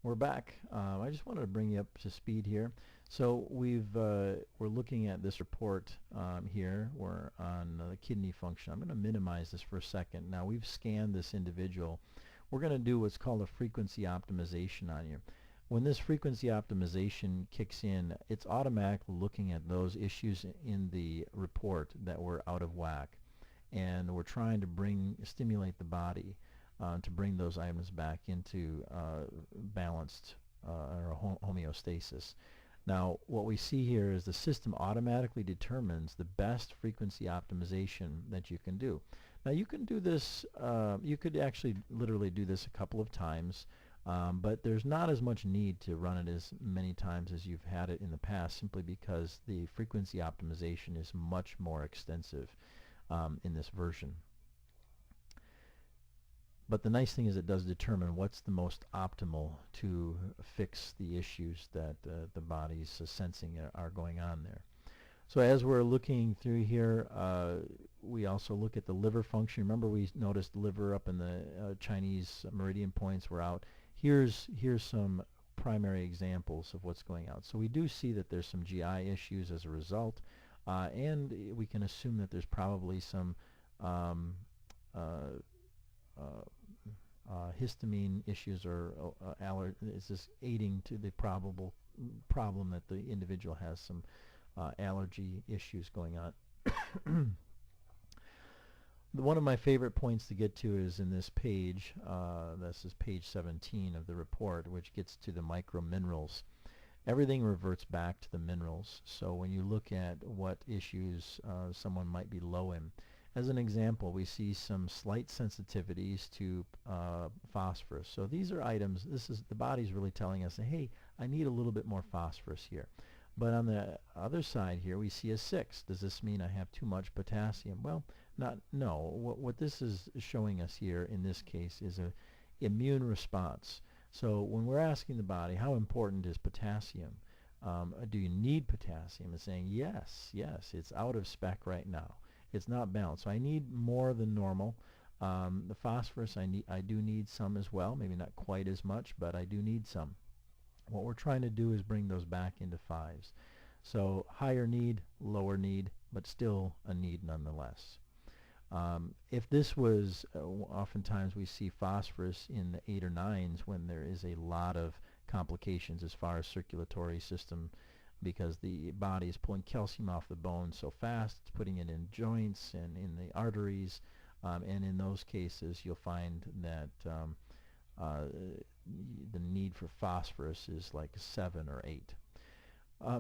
We're back. I just wanted to bring you up to speed here. So we're looking at this report here. We're on the kidney function. I'm going to minimize this for a second. Now we've scanned this individual. We're going to do what's called a frequency optimization on you. When this frequency optimization kicks in, it's automatically looking at those issues in the report that were out of whack, and we're trying to stimulate the body to bring those items back into balanced or homeostasis. Now, what we see here is the system automatically determines the best frequency optimization that you can do. Now, you can do this, you could actually literally do this a couple of times, but there's not as much need to run it as many times as you've had it in the past, simply because the frequency optimization is much more extensive in this version. But the nice thing is it does determine what's the most optimal to fix the issues that the body's sensing are going on there. So as we're looking through here, we also look at the liver function. Remember, we noticed liver up in the Chinese meridian points were out. Here's some primary examples of what's going out. So we do see that there's some GI issues as a result, and we can assume that there's probably some histamine issues or is this aiding to the probable problem that the individual has some allergy issues going on. One of my favorite points to get to is in this page. This is page 17 of the report, which gets to the micro minerals. Everything reverts back to the minerals. So when you look at what issues someone might be low in, as an example, we see some slight sensitivities to phosphorus. So these are items, the body's really telling us, hey, I need a little bit more phosphorus here. But on the other side here, we see a 6. Does this mean I have too much potassium? Well, no. What this is showing us here in this case is an immune response. So when we're asking the body, how important is potassium? Do you need potassium? It's saying, yes, it's out of spec right now. It's not balanced. So I need more than normal. The phosphorus, I do need some as well. Maybe not quite as much, but I do need some. What we're trying to do is bring those back into 5s. So higher need, lower need, but still a need nonetheless. If this was, oftentimes we see phosphorus in the 8 or 9s when there is a lot of complications as far as circulatory system, because the body is pulling calcium off the bone so fast, it's putting it in joints and in the arteries, and in those cases you'll find that the need for phosphorus is like 7 or 8.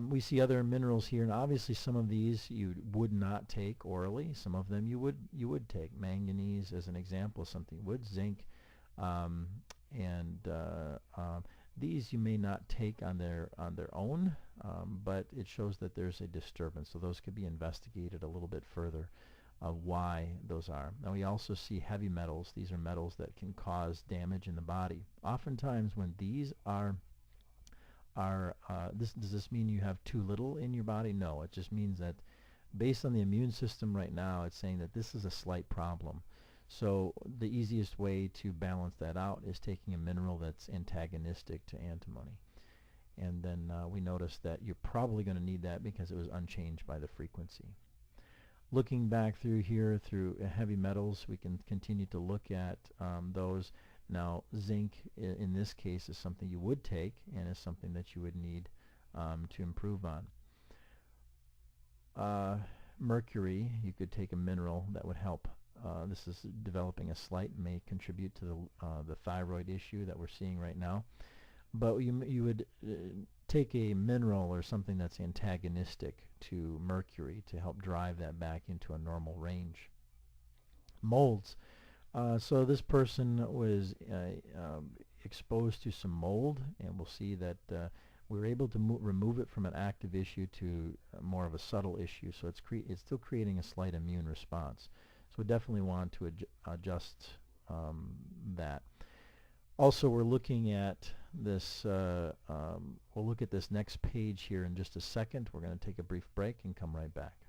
We see other minerals here, and obviously some of these you would not take orally. Some of them you would take. Manganese, as an example, is something you would. Zinc, these you may not take on their own, but it shows that there's a disturbance. So those could be investigated a little bit further, why those are. Now we also see heavy metals. These are metals that can cause damage in the body. Oftentimes when these are does this mean you have too little in your body? No, it just means that based on the immune system right now, it's saying that this is a slight problem. So the easiest way to balance that out is taking a mineral that's antagonistic to antimony. And then we notice that you're probably going to need that because it was unchanged by the frequency. Looking back through here through heavy metals, we can continue to look at those. Now zinc in this case is something you would take and is something that you would need to improve on. Mercury, you could take a mineral that would help. This is developing a slight, may contribute to the thyroid issue that we're seeing right now. But you would take a mineral or something that's antagonistic to mercury to help drive that back into a normal range. Molds. So this person was exposed to some mold, and we'll see that we were able to remove it from an active issue to more of a subtle issue. So it's still creating a slight immune response. So we definitely want to adjust that. Also, we're looking at this, we'll look at this next page here in just a second. We're going to take a brief break and come right back.